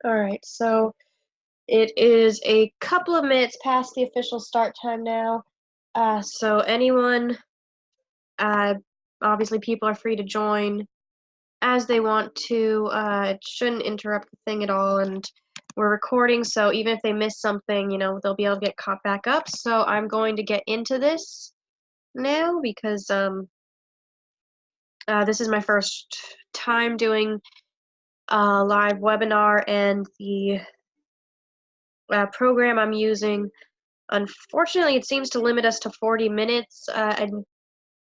All right, so it is a couple of minutes past the official start time now. So anyone, uh, obviously people are free to join as they want to. It shouldn't interrupt the thing at all, and we're recording, so even if they miss something, they'll be able to get caught back up. So I'm going to get into this now because this is my first time doing a live webinar, and the program I'm using, unfortunately, it seems to limit us to 40 minutes. I'm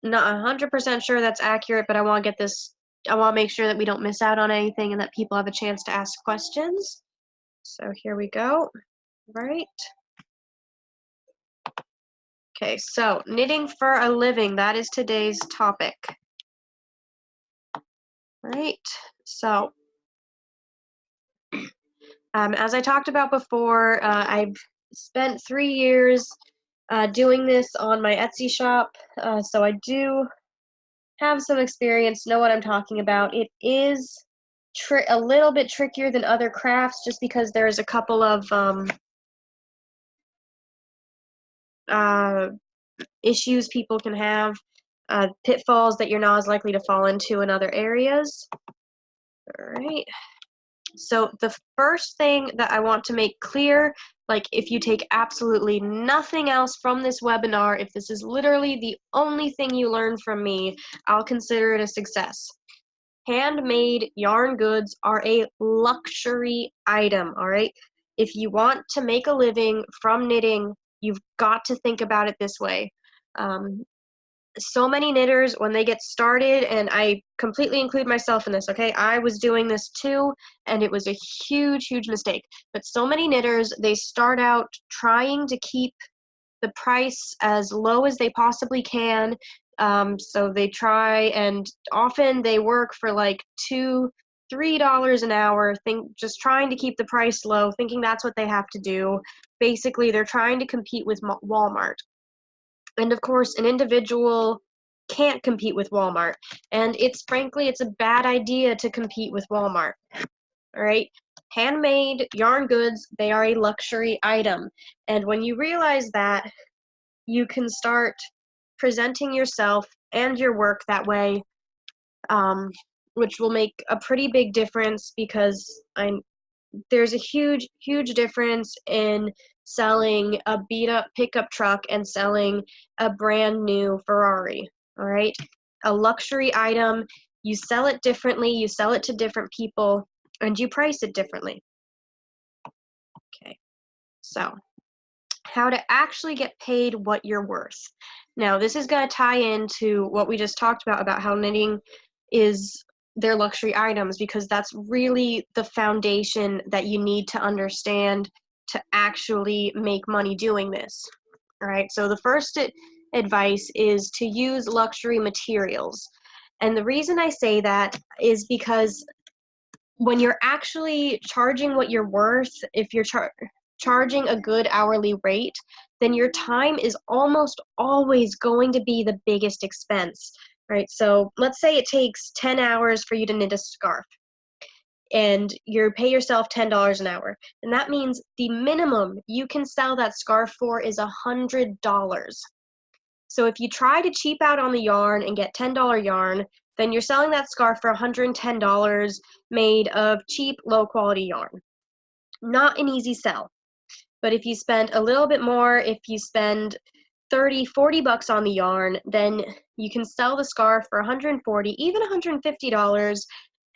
not 100% sure that's accurate, but I want to make sure that we don't miss out on anything and that people have a chance to ask questions. So here we go. Right. Okay, so knitting for a living, that is today's topic. Right. So, as I talked about before, I've spent 3 years doing this on my Etsy shop, so I do have some experience, know what I'm talking about. It is a little bit trickier than other crafts just because there's a couple of issues people can have, pitfalls that you're not as likely to fall into in other areas. All right. So the first thing that I want to make clear, like if you take absolutely nothing else from this webinar, if this is literally the only thing you learn from me, I'll consider it a success. Handmade yarn goods are a luxury item, all right? If you want to make a living from knitting, you've got to think about it this way. So many knitters, when they get started, and I completely include myself in this, okay? I was doing this too, and it was a huge, huge mistake. But so many knitters, they start out trying to keep the price as low as they possibly can. So they try, and often they work for like $2-3 an hour, just trying to keep the price low, thinking that's what they have to do. Basically, they're trying to compete with Walmart. And of course, an individual can't compete with Walmart. And frankly, it's a bad idea to compete with Walmart. All right. Handmade yarn goods, they are a luxury item. And when you realize that, you can start presenting yourself and your work that way, which will make a pretty big difference because there's a huge, huge difference in selling a beat-up pickup truck and selling a brand new Ferrari, all right? A luxury item, you sell it differently, you sell it to different people, and you price it differently. Okay, so how to actually get paid what you're worth. Now, this is going to tie into what we just talked about how knitting is their luxury items, because that's really the foundation that you need to understand to actually make money doing this. All right, so the first advice is to use luxury materials. And the reason I say that is because when you're actually charging what you're worth, if you're charging a good hourly rate, then your time is almost always going to be the biggest expense, right? So let's say it takes 10 hours for you to knit a scarf, and you pay yourself $10 an hour. And that means the minimum you can sell that scarf for is $100. So if you try to cheap out on the yarn and get $10 yarn, then you're selling that scarf for $110 made of cheap, low-quality yarn. Not an easy sell. But if you spend a little bit more, if you spend 30, 40 bucks on the yarn, then you can sell the scarf for 140, even $150,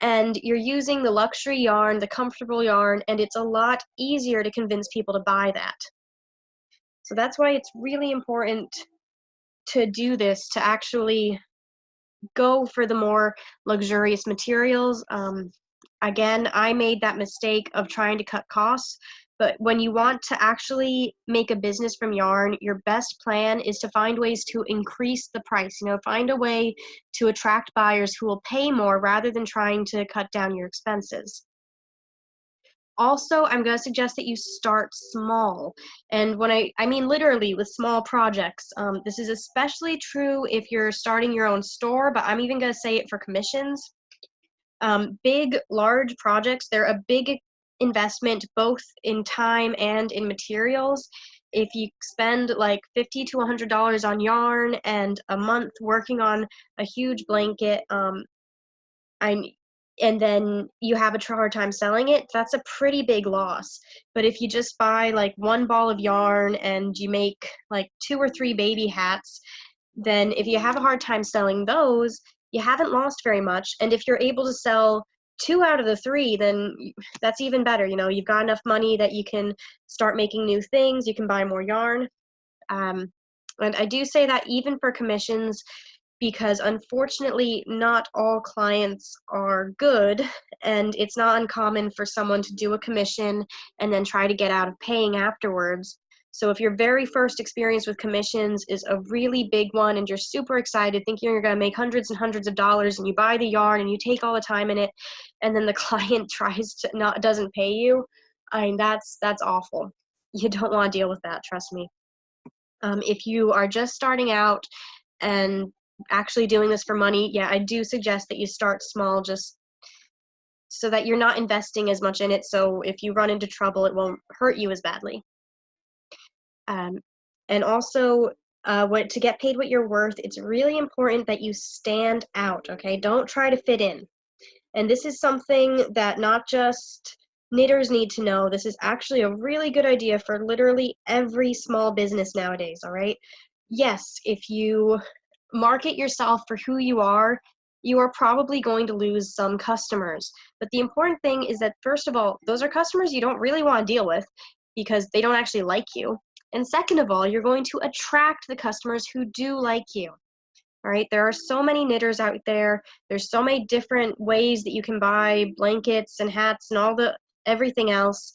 and you're using the luxury yarn, the comfortable yarn, and it's a lot easier to convince people to buy that. So that's why it's really important to do this, to actually go for the more luxurious materials. Again, I made that mistake of trying to cut costs, but when you want to actually make a business from yarn, your best plan is to find ways to increase the price. Find a way to attract buyers who will pay more rather than trying to cut down your expenses. Also, I'm going to suggest that you start small. And when I mean literally with small projects. This is especially true if you're starting your own store, but I'm even going to say it for commissions. Big, large projects, they're a big investment both in time and in materials. If you spend like $50 to $100 on yarn and a month working on a huge blanket, and then you have a hard time selling it, that's a pretty big loss. But if you just buy like one ball of yarn and you make like 2 or 3 baby hats, then if you have a hard time selling those, you haven't lost very much. And if you're able to sell 2 out of the 3, then that's even better. You know, you've got enough money that you can start making new things, you can buy more yarn. And I do say that even for commissions, because unfortunately not all clients are good, and it's not uncommon for someone to do a commission and then try to get out of paying afterwards. So if your very first experience with commissions is a really big one and you're super excited thinking you're going to make hundreds and hundreds of dollars, and you buy the yarn and you take all the time in it, and then the client doesn't pay you, I mean, that's awful. You don't want to deal with that, trust me. If you are just starting out and actually doing this for money, yeah, I do suggest that you start small, just so that you're not investing as much in it, so if you run into trouble, it won't hurt you as badly. And also, to get paid what you're worth, it's really important that you stand out, okay? Don't try to fit in. And this is something that not just knitters need to know. This is actually a really good idea for literally every small business nowadays, all right? Yes, if you market yourself for who you are probably going to lose some customers. But the important thing is that, first of all, those are customers you don't really want to deal with because they don't actually like you. And second of all, you're going to attract the customers who do like you. All right, there are so many knitters out there. There's so many different ways that you can buy blankets and hats and everything else.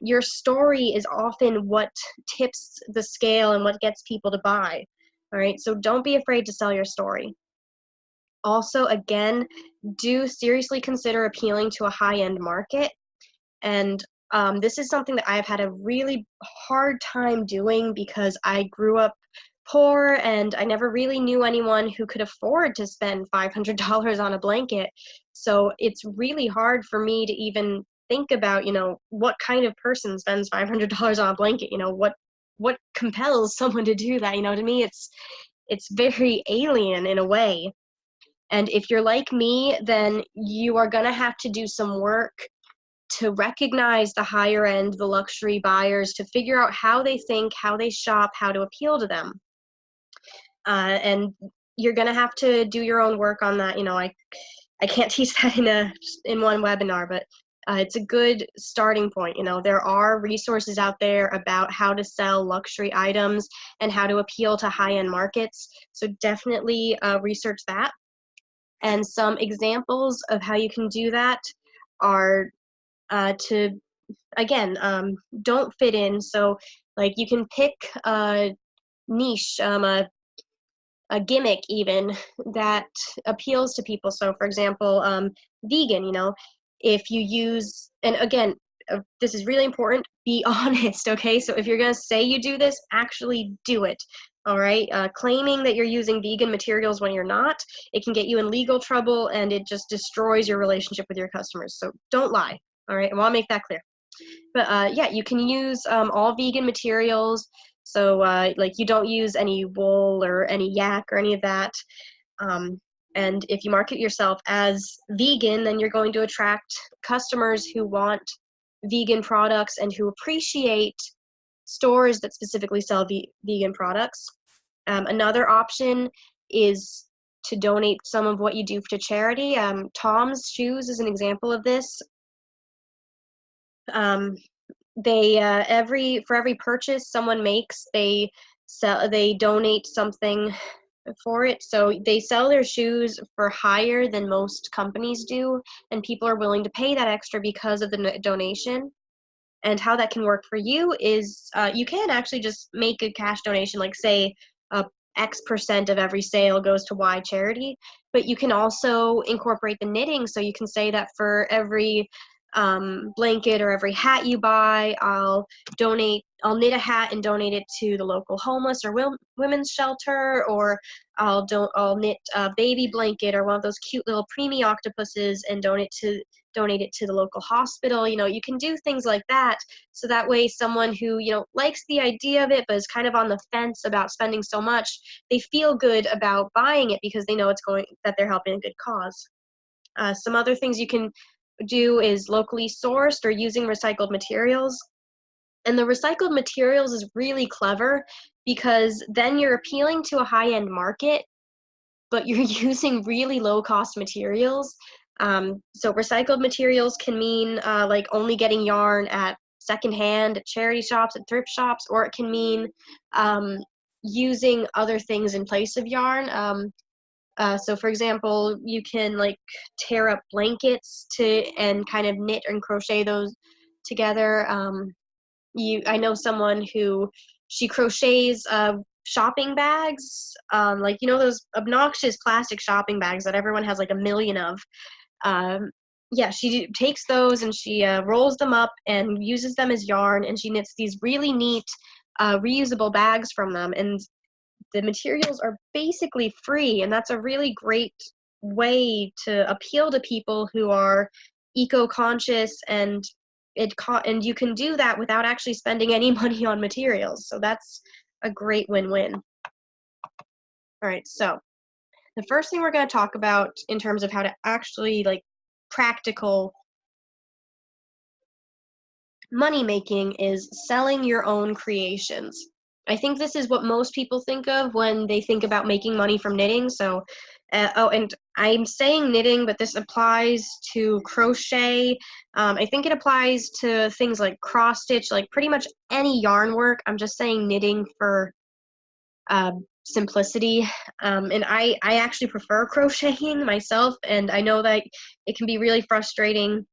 Your story is often what tips the scale and what gets people to buy. All right, so don't be afraid to sell your story. Also, again, do seriously consider appealing to a high-end market. And this is something that I've had a really hard time doing because I grew up poor and I never really knew anyone who could afford to spend $500 on a blanket. So it's really hard for me to even think about, you know, what kind of person spends $500 on a blanket, you know, what compels someone to do that. You know, to me it's very alien in a way. And if you're like me, then you are going to have to do some work to recognize the higher end, the luxury buyers, to figure out how they think, how they shop, how to appeal to them. And you're going to have to do your own work on that. You know, I can't teach that in one webinar, but it's a good starting point. You know, there are resources out there about how to sell luxury items and how to appeal to high-end markets. So definitely research that. And some examples of how you can do that are to, again, don't fit in. So like you can pick a niche, a gimmick even that appeals to people. So for example, vegan, you know, if you use, and again, this is really important, be honest, okay? So if you're gonna say you do this, actually do it, all right? Claiming that you're using vegan materials when you're not, it can get you in legal trouble and it just destroys your relationship with your customers. So don't lie, all right? I wanna make that clear. But yeah, you can use all vegan materials. So like you don't use any wool or any yak or any of that. And if you market yourself as vegan, then you're going to attract customers who want vegan products and who appreciate stores that specifically sell vegan products. Another option is to donate some of what you do to charity. Tom's Shoes is an example of this. They for every purchase someone makes, they donate something for it. So they sell their shoes for higher than most companies do, and people are willing to pay that extra because of the donation. And how that can work for you is you can actually just make a cash donation, like say X% of every sale goes to Y charity, but you can also incorporate the knitting. So you can say that for every blanket or every hat you buy. I'll knit a hat and donate it to the local homeless or women's shelter, or I'll knit a baby blanket or one of those cute little preemie octopuses and donate it to the local hospital. You can do things like that, so that way someone who, likes the idea of it but is kind of on the fence about spending so much, they feel good about buying it because they know that they're helping a good cause. Some other things you can do is locally sourced or using recycled materials. And the recycled materials is really clever because then you're appealing to a high-end market, but you're using really low-cost materials. So recycled materials can mean like only getting yarn at secondhand, at charity shops, at thrift shops, or it can mean using other things in place of yarn. So for example, you can like tear up blankets and kind of knit and crochet those together. I know someone who she crochets shopping bags, like those obnoxious plastic shopping bags that everyone has like a million of. Yeah, she takes those and she rolls them up and uses them as yarn, and she knits these really neat reusable bags from them. And the materials are basically free, and that's a really great way to appeal to people who are eco-conscious, and you can do that without actually spending any money on materials. So that's a great win-win. All right, so the first thing we're going to talk about in terms of how to actually practical money making is selling your own creations. I think this is what most people think of when they think about making money from knitting. So, and I'm saying knitting, but this applies to crochet. I think it applies to things like cross stitch, like pretty much any yarn work. I'm just saying knitting for simplicity. And I actually prefer crocheting myself, and I know that it can be really frustrating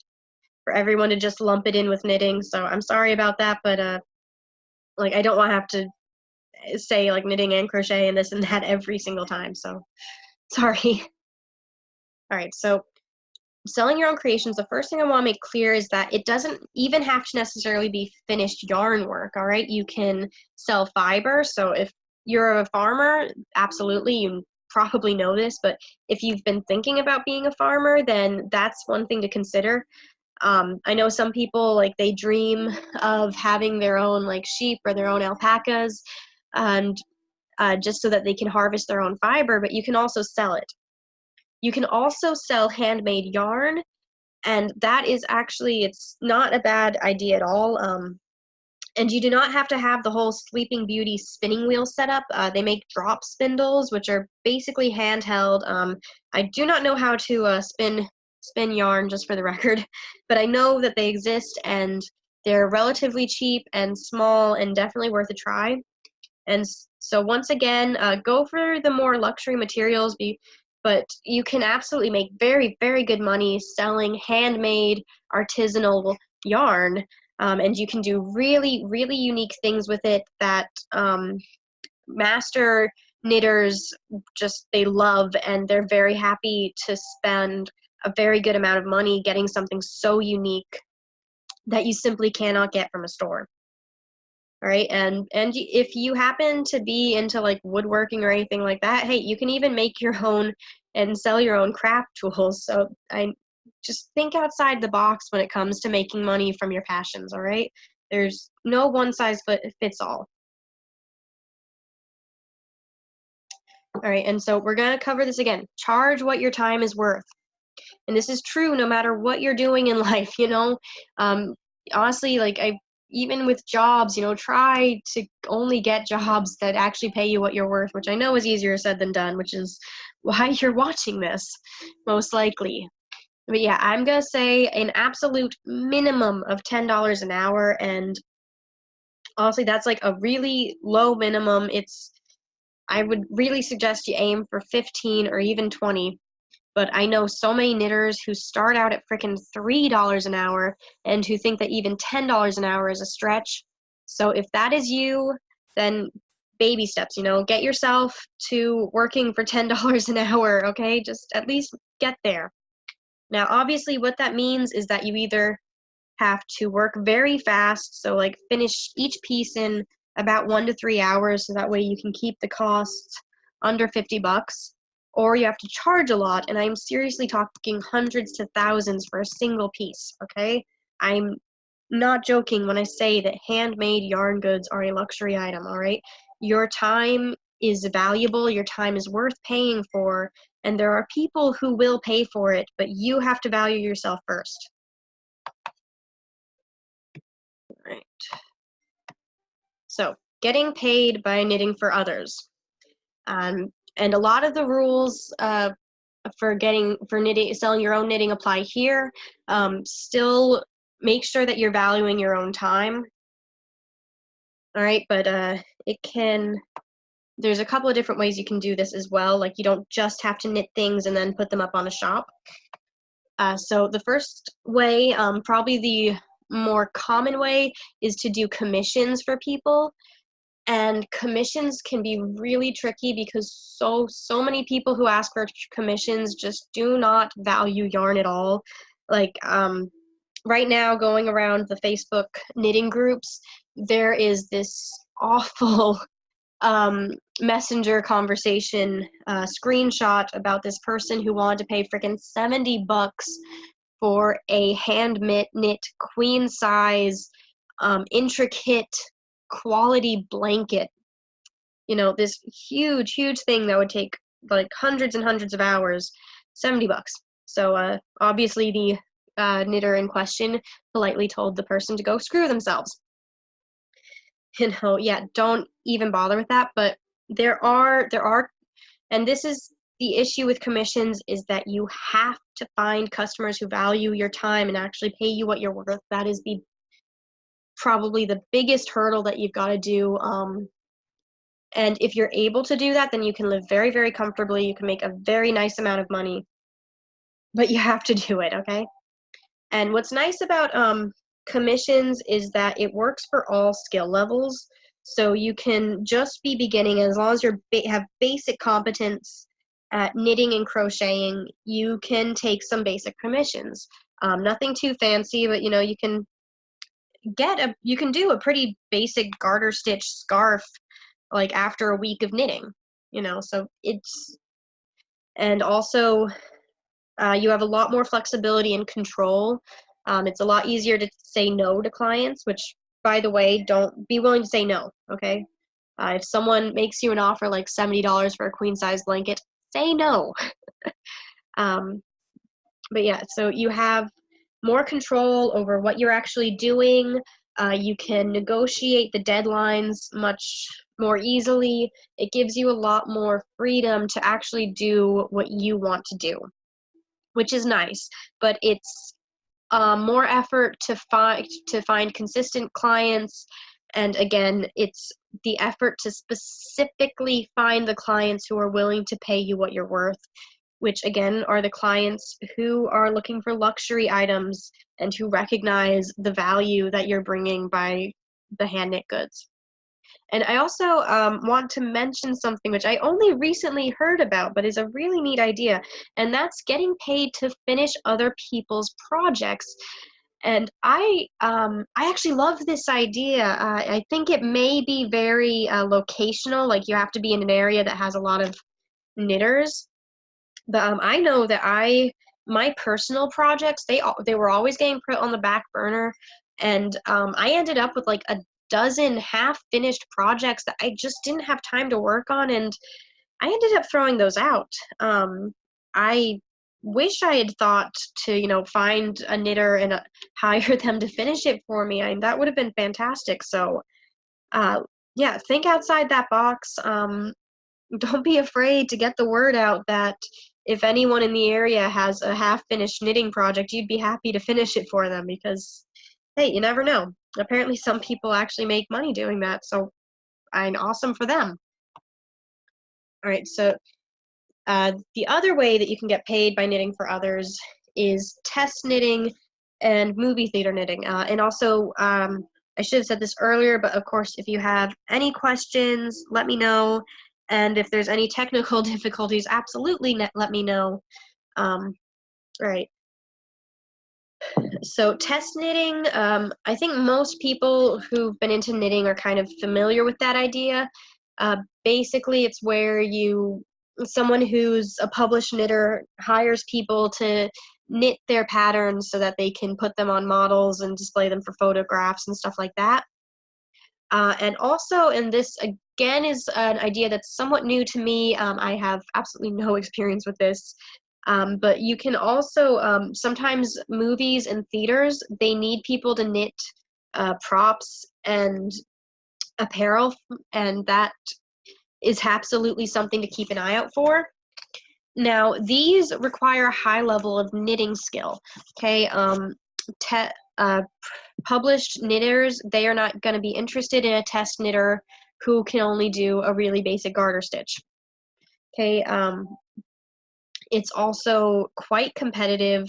for everyone to just lump it in with knitting. So I'm sorry about that, but I don't want to have to say like knitting and crochet and this and that every single time. So sorry. All right, so selling your own creations, the first thing I want to make clear is that it doesn't even have to necessarily be finished yarn work. All right, you can sell fiber. So if you're a farmer, absolutely, you probably know this, but if you've been thinking about being a farmer, then that's one thing to consider. I know some people they dream of having their own sheep or their own alpacas, and just so that they can harvest their own fiber, but you can also sell it. You can also sell handmade yarn, and that is actually, it's not a bad idea at all. And you do not have to have the whole Sleeping Beauty spinning wheel setup. They make drop spindles, which are basically handheld. I do not know how to spin yarn, just for the record, but I know that they exist, and they're relatively cheap and small and definitely worth a try. And so once again, go for the more luxury materials, but you can absolutely make very, very good money selling handmade artisanal yarn. And you can do really, really unique things with it that master knitters they love, and they're very happy to spend a very good amount of money getting something so unique that you simply cannot get from a store. All right, and if you happen to be into woodworking or anything like that, hey, you can even make your own and sell your own craft tools. So I just think outside the box when it comes to making money from your passions. All right, there's no one size fits all. All right, and so we're going to cover this again. Charge what your time is worth. And this is true no matter what you're doing in life, honestly, even with jobs, try to only get jobs that actually pay you what you're worth, which I know is easier said than done, which is why you're watching this, most likely. But yeah, I'm going to say an absolute minimum of $10 an hour, and honestly, that's a really low minimum. I would really suggest you aim for 15 or even 20. But I know so many knitters who start out at frickin' $3 an hour and who think that even $10 an hour is a stretch. So if that is you, then baby steps, get yourself to working for $10 an hour, okay? Just at least get there. Now, obviously, what that means is that you either have to work very fast, so like finish each piece in about 1 to 3 hours, so that way you can keep the costs under $50, or you have to charge a lot, and I'm seriously talking hundreds to thousands for a single piece, okay? I'm not joking when I say that handmade yarn goods are a luxury item, all right? Your time is valuable, your time is worth paying for, and there are people who will pay for it, but you have to value yourself first. All right. So, getting paid by knitting for others. And a lot of the rules for knitting, selling your own knitting apply here. Still make sure that you're valuing your own time. All right, but there's a couple of different ways you can do this as well. Like, you don't just have to knit things and then put them up on a shop. So the first way, probably the more common way, is to do commissions for people. And commissions can be really tricky because so many people who ask for commissions just do not value yarn at all. Like, right now, going around the Facebook knitting groups, there is this awful messenger conversation screenshot about this person who wanted to pay freaking $70 for a hand knit queen size intricate quality blanket. You know, this huge thing that would take like hundreds and hundreds of hours, $70. So obviously the knitter in question politely told the person to go screw themselves. You know, yeah, don't even bother with that. But there are, and this is the issue with commissions, is that you have to find customers who value your time and actually pay you what you're worth. That is probably the biggest hurdle that you've got to do. And if you're able to do that, then you can live very, very comfortably. You can make a very nice amount of money, but you have to do it, okay? And what's nice about commissions is that it works for all skill levels. So you can just be beginning, as long as you have basic competence at knitting and crocheting, you can take some basic commissions. Nothing too fancy, but you know, you can do a pretty basic garter stitch scarf like after a week of knitting, you know. So and also you have a lot more flexibility and control. It's a lot easier to say no to clients, which, by the way, don't be willing to say no, okay? If someone makes you an offer like $70 for a queen size blanket, say no. But yeah, so you have more control over what you're actually doing. You can negotiate the deadlines much more easily. It gives you a lot more freedom to actually do what you want to do, which is nice, but it's more effort to find consistent clients. And again, it's the effort to specifically find the clients who are willing to pay you what you're worth, which again are the clients who are looking for luxury items and who recognize the value that you're bringing by the hand knit goods. And I also want to mention something which I only recently heard about, but is a really neat idea, and that's getting paid to finish other people's projects. And I actually love this idea. I think it may be very locational, like you have to be in an area that has a lot of knitters. But I know that my personal projects, they were always getting put on the back burner, and I ended up with like a dozen half-finished projects that I just didn't have time to work on, and I ended up throwing those out. I wish I had thought to, you know, find a knitter and hire them to finish it for me. That would have been fantastic. So, yeah, think outside that box. Don't be afraid to get the word out that if anyone in the area has a half-finished knitting project, you'd be happy to finish it for them, because, hey, you never know. Apparently some people actually make money doing that, so awesome for them. All right, so the other way that you can get paid by knitting for others is test knitting and movie theater knitting. And also, I should have said this earlier, but of course, if you have any questions, let me know. And if there's any technical difficulties, absolutely let me know. Right. So test knitting, I think most people who've been into knitting are kind of familiar with that idea. Basically, it's where someone who's a published knitter hires people to knit their patterns so that they can put them on models and display them for photographs and stuff like that. And also, and this again is an idea that's somewhat new to me. I have absolutely no experience with this. But you can also, sometimes movies and theaters, they need people to knit props and apparel, and that is absolutely something to keep an eye out for. Now, these require a high level of knitting skill. Okay, published knitters, they are not going to be interested in a test knitter who can only do a really basic garter stitch. Okay, it's also quite competitive.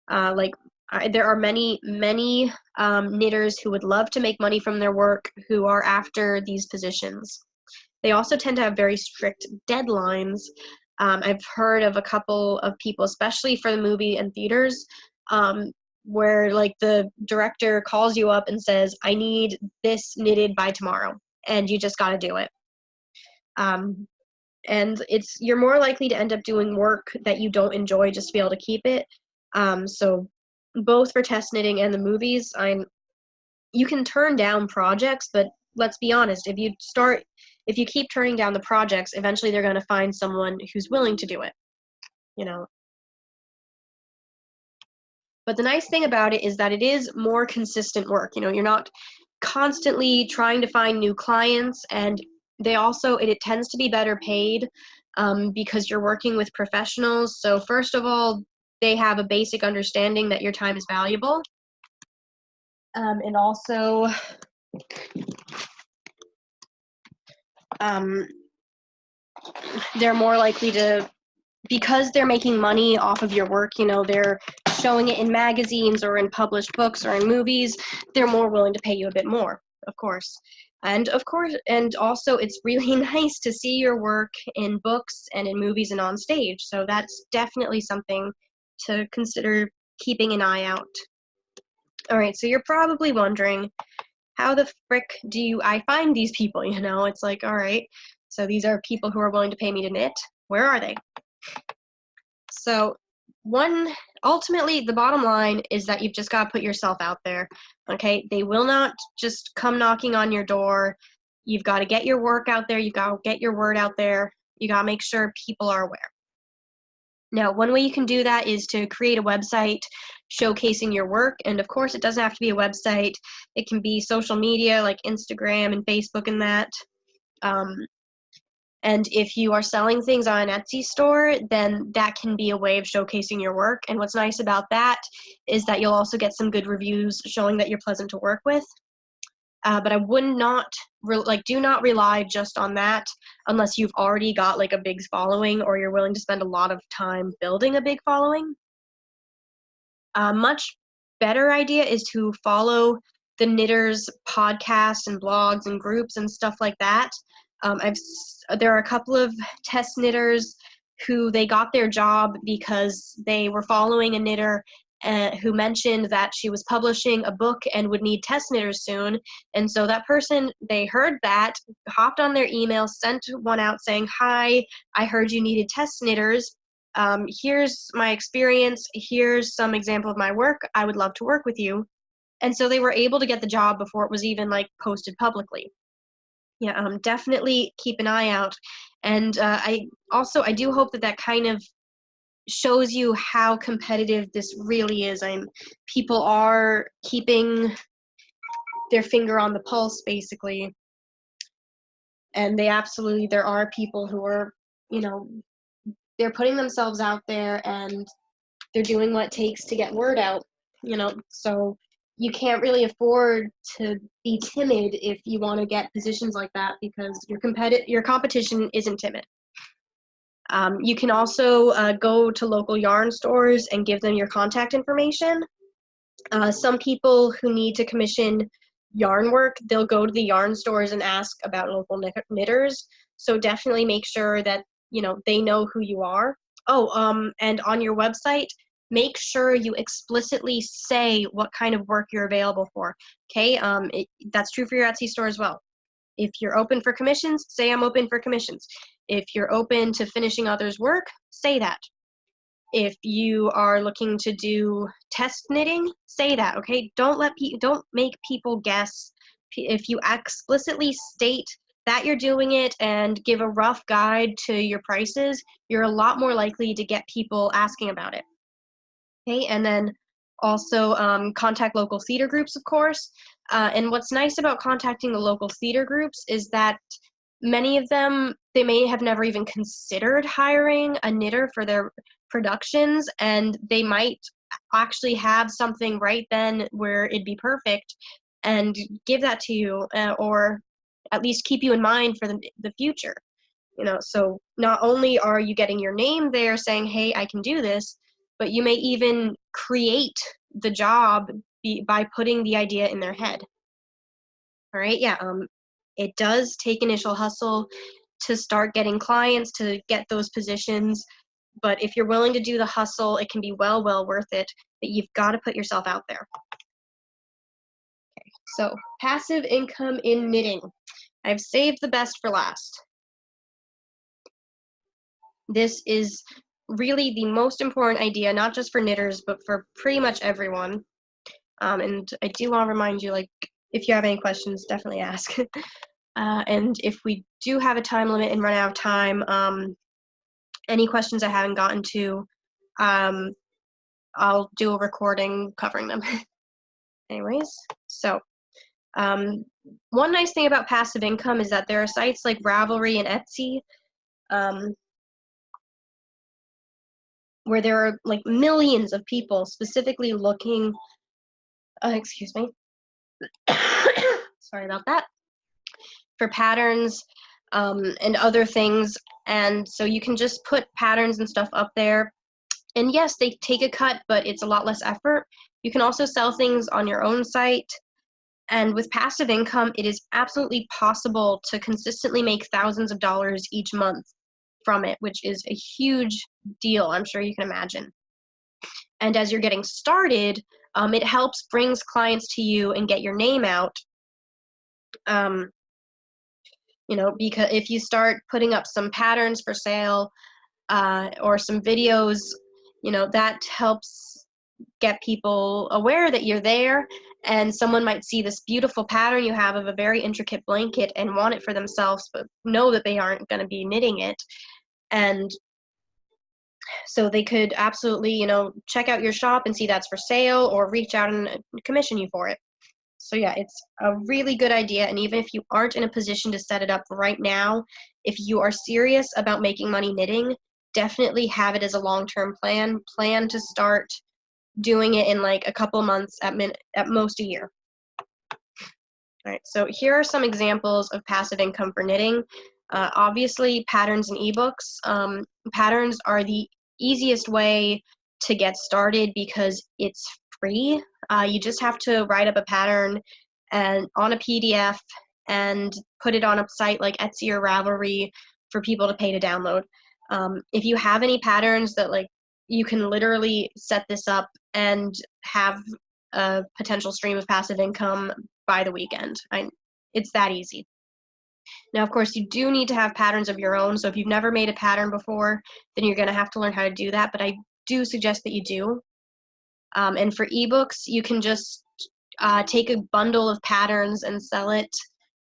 There are many knitters who would love to make money from their work who are after these positions. They also tend to have very strict deadlines. I've heard of a couple of people, especially for the movie and theaters, where like the director calls you up and says, I need this knitted by tomorrow, and you just got to do it. And you're more likely to end up doing work that you don't enjoy just to be able to keep it. So both for test knitting and the movies, you can turn down projects, but let's be honest, if you keep turning down the projects, eventually they're going to find someone who's willing to do it, you know. But the nice thing about it is that it is more consistent work. You know, you're not constantly trying to find new clients, and it tends to be better paid because you're working with professionals. So first of all, they have a basic understanding that your time is valuable. And also, they're more likely to, because they're making money off of your work, you know, they're showing it in magazines or in published books or in movies, they're more willing to pay you a bit more, of course. And also it's really nice to see your work in books and in movies and on stage. So that's definitely something to consider keeping an eye out. All right, so you're probably wondering, how the frick do I find these people? You know, it's like, all right, so these are people who are willing to pay me to knit. Where are they? So ultimately, the bottom line is that you've just got to put yourself out there, okay? They will not just come knocking on your door. You've got to get your work out there. You've got to get your word out there. You got to make sure people are aware. Now, one way you can do that is to create a website showcasing your work. And of course, it doesn't have to be a website. It can be social media like Instagram and Facebook and that. And if you are selling things on an Etsy store, then that can be a way of showcasing your work. And what's nice about that is that you'll also get some good reviews showing that you're pleasant to work with. But I would not, do not rely just on that unless you've already got like a big following or you're willing to spend a lot of time building a big following. A much better idea is to follow the knitters podcasts and blogs and groups and stuff like that. There are a couple of test knitters who they got their job because they were following a knitter who mentioned that she was publishing a book and would need test knitters soon. And so that person, they heard that, hopped on their email, sent one out saying, hi, I heard you needed test knitters. Here's my experience. Here's some example of my work. I would love to work with you. And so they were able to get the job before it was even like posted publicly. Yeah, definitely keep an eye out. And I do hope that kind of shows you how competitive this really is. People are keeping their finger on the pulse, basically. And there are people who are, you know, they're putting themselves out there and they're doing what it takes to get word out, you know. So you can't really afford to be timid if you want to get positions like that because your competition isn't timid. You can also go to local yarn stores and give them your contact information. Some people who need to commission yarn work, they'll go to the yarn stores and ask about local knitters. So definitely make sure that, you know, they know who you are. Oh, and on your website, make sure you explicitly say what kind of work you're available for. Okay, that's true for your Etsy store as well. If you're open for commissions, say I'm open for commissions. If you're open to finishing others' work, say that. If you are looking to do test knitting, say that. Okay, don't make people guess. If you explicitly state that you're doing it and give a rough guide to your prices, you're a lot more likely to get people asking about it. Okay, and then also contact local theater groups, of course. And what's nice about contacting the local theater groups is that many of them, they may have never even considered hiring a knitter for their productions, and they might actually have something right then where it'd be perfect and give that to you, or at least keep you in mind for the future. So not only are you getting your name there saying, hey, I can do this, but you may even create the job by putting the idea in their head. All right, yeah, it does take initial hustle to start getting clients, to get those positions, but if you're willing to do the hustle, it can be well worth it, but you've got to put yourself out there. Okay, so passive income in knitting. I've saved the best for last. This is really the most important idea, not just for knitters, but for pretty much everyone. And I do want to remind you, like, if you have any questions, definitely ask. And if we do have a time limit and run out of time, any questions I haven't gotten to, I'll do a recording covering them. Anyways, so one nice thing about passive income is that there are sites like Ravelry and Etsy where there are like millions of people specifically looking, excuse me, sorry about that, for patterns and other things. And so you can just put patterns and stuff up there. And yes, they take a cut, but it's a lot less effort. You can also sell things on your own site. And with passive income, it is absolutely possible to consistently make thousands of dollars each month from it, which is a huge deal, I'm sure you can imagine. And as you're getting started, it helps brings clients to you and get your name out. Because if you start putting up some patterns for sale or some videos, that helps get people aware that you're there, and someone might see this beautiful pattern you have of a very intricate blanket and want it for themselves, but know that they aren't going to be knitting it. And so they could absolutely, check out your shop and see that's for sale, or reach out and commission you for it. So yeah, it's a really good idea. And even if you aren't in a position to set it up right now, if you are serious about making money knitting, definitely have it as a long-term plan. Plan to start doing it in like a couple months, at most a year. All right, so here are some examples of passive income for knitting. Obviously, patterns and ebooks. Patterns are the easiest way to get started because it's free. You just have to write up a pattern and on a PDF and put it on a site like Etsy or Ravelry for people to pay to download. If you have any patterns that you can literally set this up and have a potential stream of passive income by the weekend. It's that easy. Now, of course, you do need to have patterns of your own. So if you've never made a pattern before, then you're going to have to learn how to do that. But I do suggest that you do. And for ebooks, you can just take a bundle of patterns and sell it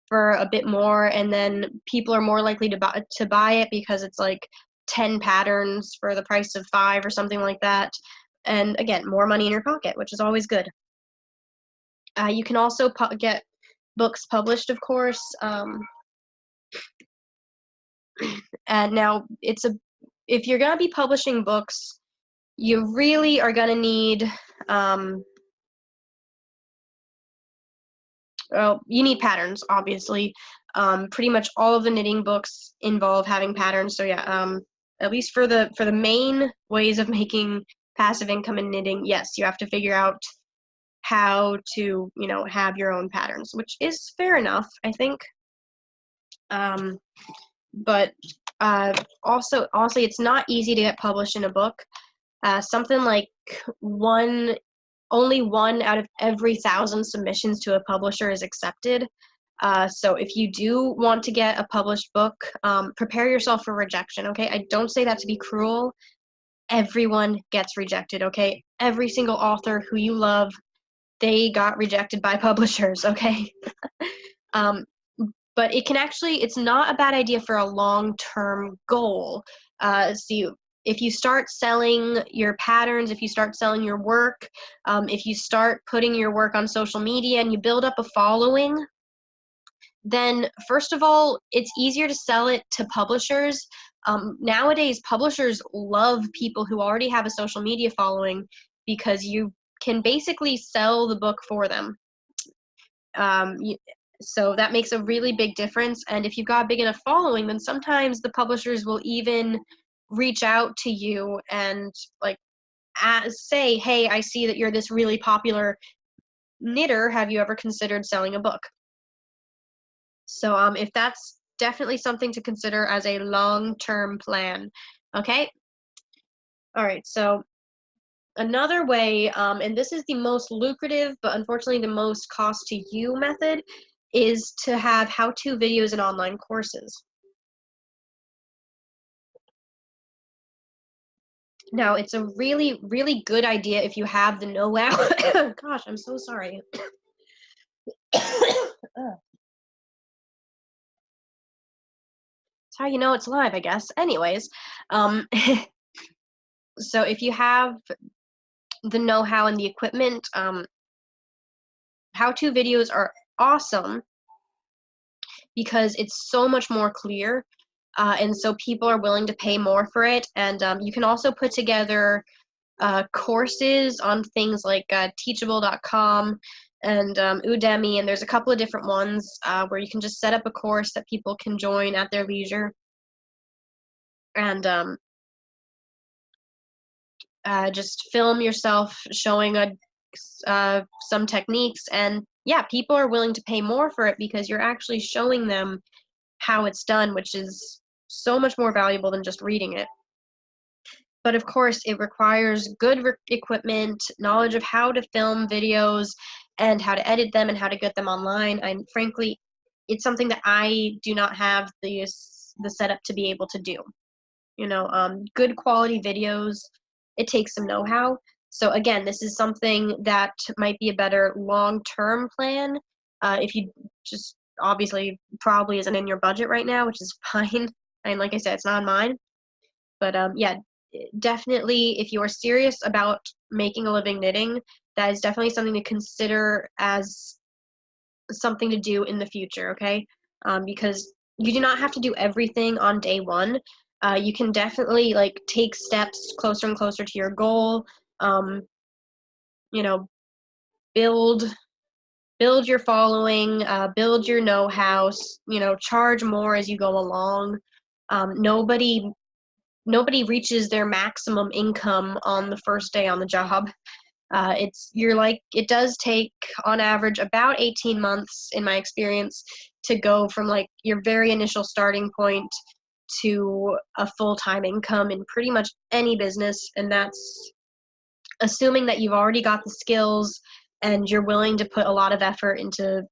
for a bit more. And then people are more likely to buy it because it's like 10 patterns for the price of 5 or something like that. And again, more money in your pocket, which is always good. You can also get books published, of course. And now if you're going to be publishing books, you really are going to need, you need patterns, obviously. Pretty much all of the knitting books involve having patterns. So yeah, at least for the main ways of making passive income in knitting, yes, you have to figure out how to, have your own patterns, which is fair enough, I think. But also, it's not easy to get published in a book. something like only 1 out of every 1,000 submissions to a publisher is accepted. So if you do want to get a published book, prepare yourself for rejection, okay? I don't say that to be cruel. Everyone gets rejected, okay? Every single author who you love, they got rejected by publishers, okay? But it's not a bad idea for a long-term goal. If you start selling your patterns, if you start selling your work, if you start putting your work on social media and you build up a following, then first of all, it's easier to sell it to publishers. Nowadays, publishers love people who already have a social media following because you can basically sell the book for them. So that makes a really big difference. And if you've got a big enough following, then sometimes the publishers will even reach out to you and like say, hey, I see that you're this really popular knitter. Have you ever considered selling a book? So if that's definitely something to consider as a long-term plan. Okay? All right, so another way, and this is the most lucrative, but unfortunately the most cost to you method, is to have how-to videos and online courses. Now, it's a really, really good idea if you have the know-how. Gosh, I'm so sorry. It's how you know it's live, I guess. Anyways, so if you have the know-how and the equipment, how-to videos are awesome because it's so much more clear, and so people are willing to pay more for it. And you can also put together courses on things like Teachable.com and Udemy, and there's a couple of different ones where you can just set up a course that people can join at their leisure. And just film yourself showing some techniques, and yeah, people are willing to pay more for it because you're actually showing them how it's done, which is so much more valuable than just reading it. But of course, it requires good equipment, knowledge of how to film videos and how to edit them and how to get them online. And frankly, it's something that I do not have the setup to be able to do. Good quality videos, it takes some know-how. So again, this is something that might be a better long-term plan. If you just obviously probably isn't in your budget right now, which is fine. And like I said, it's not on mine. But yeah, definitely if you are serious about making a living knitting, that is definitely something to consider as something to do in the future, okay? Because you do not have to do everything on day one. You can definitely like take steps closer and closer to your goal. You know, build your following, build your know-how. Charge more as you go along. Nobody reaches their maximum income on the first day on the job. It does take on average about 18 months in my experience to go from like your very initial starting point to a full-time income in pretty much any business, and that's assuming that you've already got the skills and you're willing to put a lot of effort into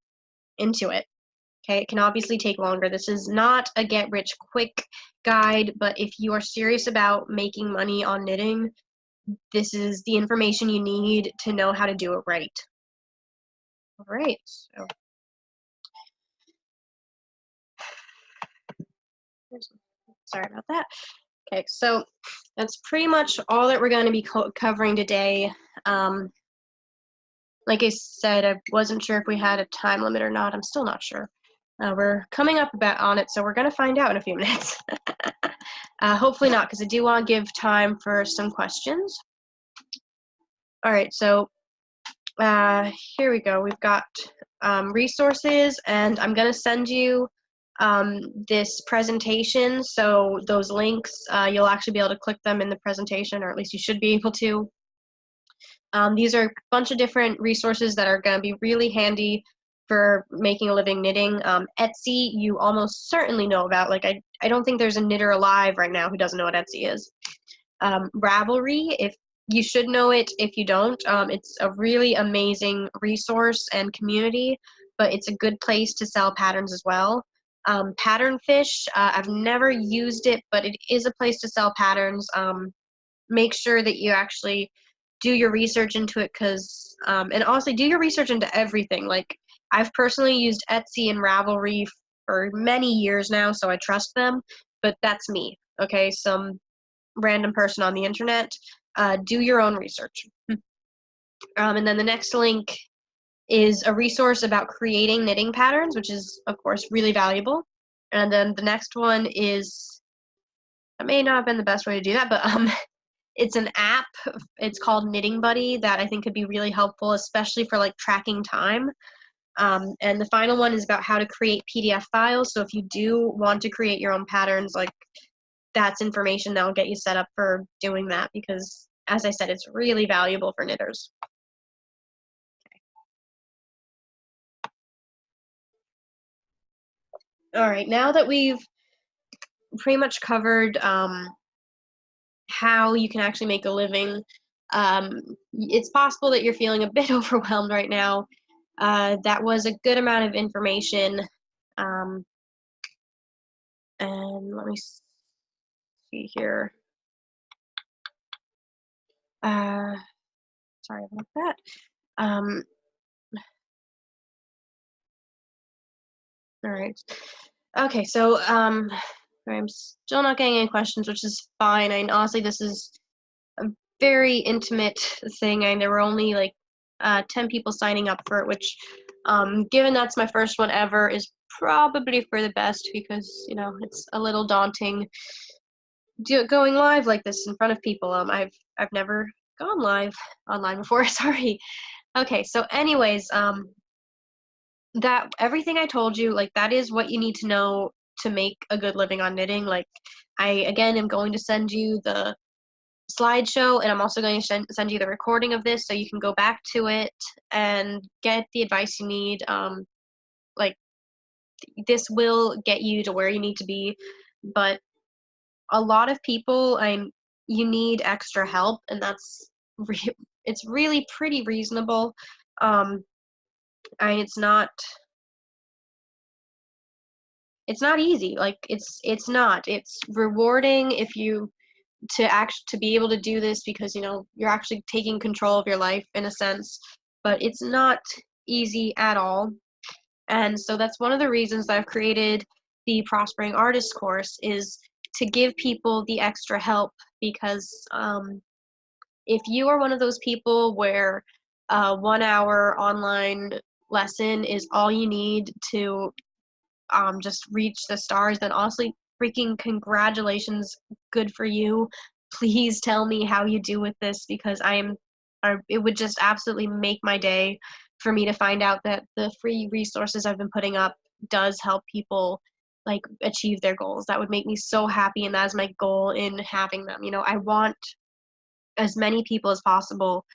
it. Okay, it can obviously take longer. This is not a get-rich-quick guide, but if you are serious about making money on knitting, this is the information you need to know how to do it right. All right, so sorry about that. Okay, so that's pretty much all that we're going to be covering today. Like I said, I wasn't sure if we had a time limit or not. I'm still not sure. We're coming up on it, so we're going to find out in a few minutes. Hopefully not, because I do want to give time for some questions. All right, so here we go. We've got resources, and I'm going to send you this presentation. So those links, you'll actually be able to click them in the presentation, or at least you should be able to. These are a bunch of different resources that are going to be really handy for making a living knitting. Etsy, you almost certainly know about. Like, I don't think there's a knitter alive right now who doesn't know what Etsy is. Ravelry, if you should know it if you don't. It's a really amazing resource and community, but it's a good place to sell patterns as well. Patternfish, I've never used it, but it is a place to sell patterns. Make sure that you actually do your research into it, because and also do your research into everything. Like, I've personally used Etsy and Ravelry for many years now, so I trust them, but that's me, okay? Some random person on the internet. Do your own research. And then the next link is a resource about creating knitting patterns, which is, of course, really valuable. And then the next one is, that may not have been the best way to do that, but it's an app. It's called Knitting Buddy that I think could be really helpful, especially for like tracking time. And the final one is about how to create PDF files. So if you do want to create your own patterns, like, that's information that will get you set up for doing that, because, as I said, it's really valuable for knitters. All right, now that we've pretty much covered how you can actually make a living, it's possible that you're feeling a bit overwhelmed right now. That was a good amount of information. And let me see here. Sorry about that. All right. Okay, so I'm still not getting any questions, which is fine. And honestly, this is a very intimate thing, and there were only like 10 people signing up for it, which, given that's my first one ever, is probably for the best, because, you know, it's a little daunting going live like this in front of people. I've never gone live online before. Sorry. Okay, so anyways, that everything I told you, like, that is what you need to know to make a good living on knitting. Like, I again am going to send you the slideshow, and I'm also going to send you the recording of this so you can go back to it and get the advice you need. Like, this will get you to where you need to be, but a lot of people, you need extra help, and that's it's really pretty reasonable. It's not easy. Like, it's rewarding if you to be able to do this, because, you know, you're actually taking control of your life in a sense, but it's not easy at all. And so that's one of the reasons that I've created the Prospering Artist course, is to give people the extra help, because if you are one of those people where a 1 hour online lesson is all you need to just reach the stars, then honestly, freaking congratulations, good for you. Please tell me how you do with this, because it would just absolutely make my day for me to find out that the free resources I've been putting up does help people, like, achieve their goals. That would make me so happy, and that is my goal in having them. You know, I want as many people as possible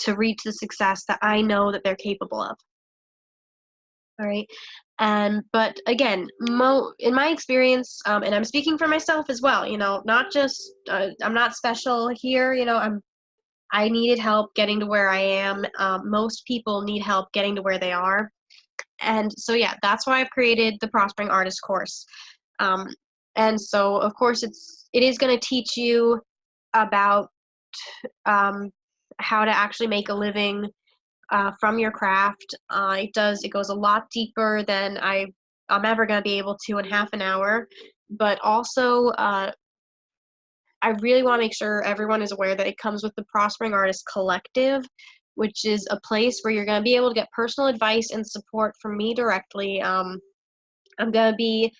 to reach the success that I know that they're capable of. All right. But again, in my experience, and I'm speaking for myself as well, you know, not just, I'm not special here, you know, I needed help getting to where I am. Most people need help getting to where they are. And so, yeah, that's why I've created the Prospering Artist course. And so, of course, it is going to teach you about how to actually make a living from your craft. It goes a lot deeper than I'm ever going to be able to in half an hour. But also, I really want to make sure everyone is aware that it comes with the Prospering Artist Collective, which is a place where you're going to be able to get personal advice and support from me directly. I'm gonna be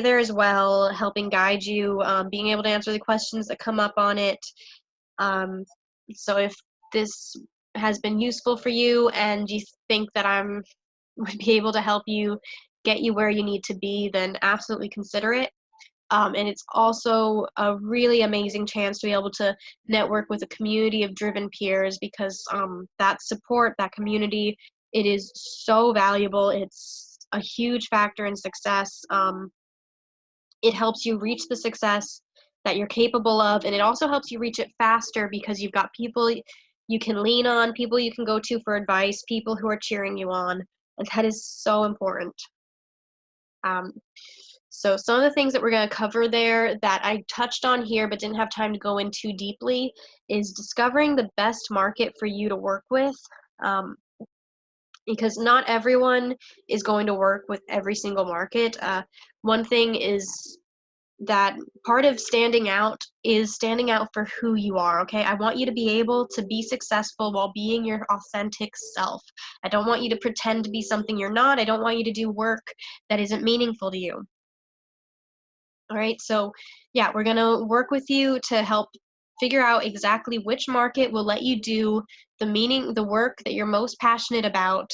there as well, helping guide you, being able to answer the questions that come up on it. Um, so if this has been useful for you and you think that I'm would be able to help you get you where you need to be, then absolutely consider it. And it's also a really amazing chance to be able to network with a community of driven peers, because that support, that community, it is so valuable. It's a huge factor in success. It helps you reach the success that you're capable of, and it also helps you reach it faster because you've got people you can lean on, people you can go to for advice, people who are cheering you on, and that is so important. Um, so some of the things that we're going to cover there that I touched on here but didn't have time to go into deeply is discovering the best market for you to work with. Um, because not everyone is going to work with every single market. One thing is that part of standing out is standing out for who you are, okay? I want you to be able to be successful while being your authentic self. I don't want you to pretend to be something you're not. I don't want you to do work that isn't meaningful to you. All right, so yeah, we're gonna work with you to help figure out exactly which market will let you do the work that you're most passionate about,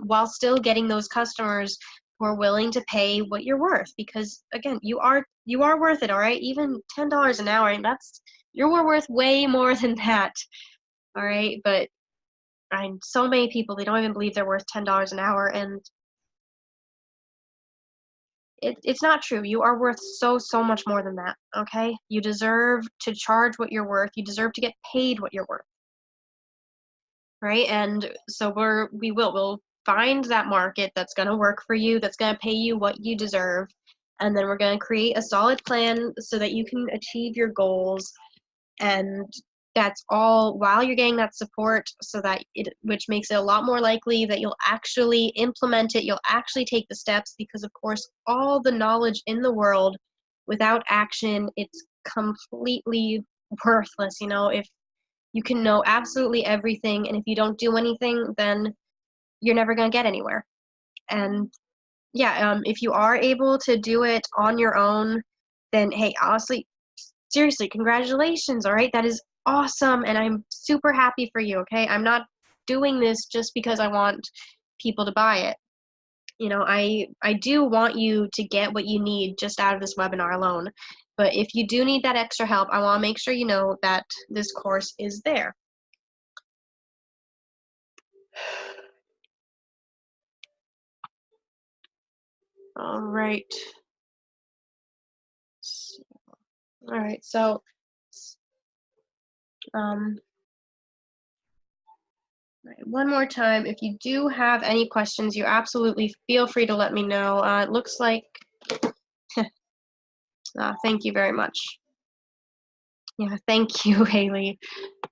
while still getting those customers who are willing to pay what you're worth. Because again, you are worth it. All right, even $10 an hour, and you're worth way more than that. All right, but so many people, they don't even believe they're worth $10 an hour, and it's not true. You are worth so, so much more than that, okay? You deserve to charge what you're worth. You deserve to get paid what you're worth, right? And so we'll find that market that's going to work for you, that's going to pay you what you deserve, and then we're going to create a solid plan so that you can achieve your goals. And that's all while you're getting that support, so that which makes it a lot more likely that you'll actually implement it, you'll actually take the steps, because of course all the knowledge in the world without action, it's completely worthless. If you can know absolutely everything and if you don't do anything, then you're never going to get anywhere. And yeah, if you are able to do it on your own, then hey, honestly, seriously, congratulations, all right? That is awesome, and I'm super happy for you, okay? I'm not doing this just because I want people to buy it. I do want you to get what you need just out of this webinar alone. But if you do need that extra help, I want to make sure you know that this course is there. All right. All right, so um, one more time, if you do have any questions, you absolutely feel free to let me know. It looks like, thank you very much. Yeah, thank you, Haley.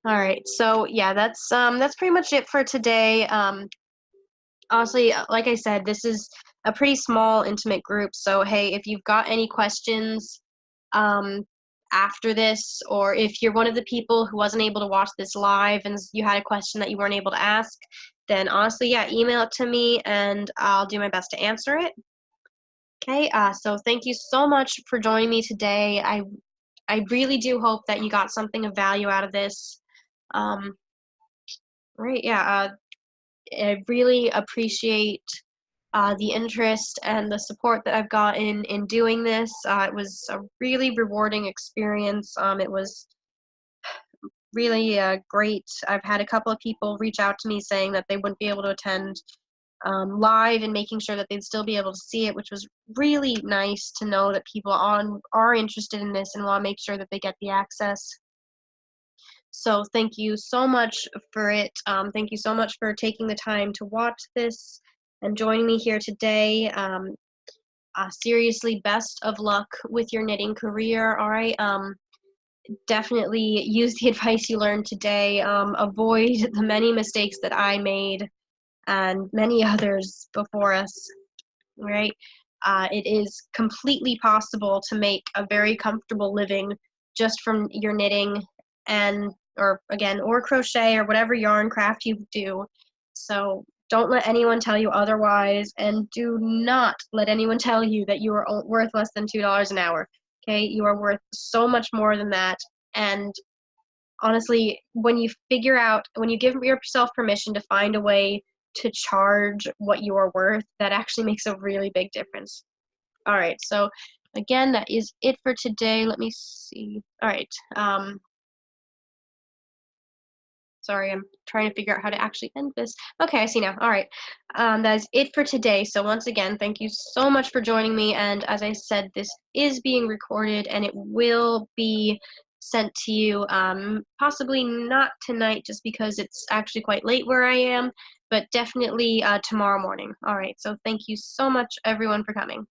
All right, so yeah, that's pretty much it for today. Honestly, like I said, this is a pretty small, intimate group. So hey, if you've got any questions, um, after this, or if you're one of the people who wasn't able to watch this live and you had a question that you weren't able to ask, then honestly, yeah, email it to me and I'll do my best to answer it. Okay, so thank you so much for joining me today. I really do hope that you got something of value out of this. Right, yeah, I really appreciate the interest and the support that I've gotten in doing this. It was a really rewarding experience. It was really great. I've had a couple of people reach out to me saying that they wouldn't be able to attend live, and making sure that they'd still be able to see it, which was really nice to know that people are interested in this and want to make sure that they get the access. So thank you so much for it. Thank you so much for taking the time to watch this and joining me here today. Seriously, best of luck with your knitting career, all right? Definitely use the advice you learned today. Avoid the many mistakes that I made and many others before us, right? It is completely possible to make a very comfortable living just from your knitting or crochet or whatever yarn craft you do. So don't let anyone tell you otherwise, and do not let anyone tell you that you are worth less than $2 an hour. Okay, you are worth so much more than that. And honestly, when you give yourself permission to find a way to charge what you are worth, that actually makes a really big difference. All right, so again, that is it for today. Let me see. All right. Sorry, I'm trying to figure out how to actually end this. Okay, I see now. All right. That is it for today. So once again, thank you so much for joining me. And as I said, this is being recorded and it will be sent to you, possibly not tonight just because it's actually quite late where I am, but definitely tomorrow morning. All right, so thank you so much, everyone, for coming.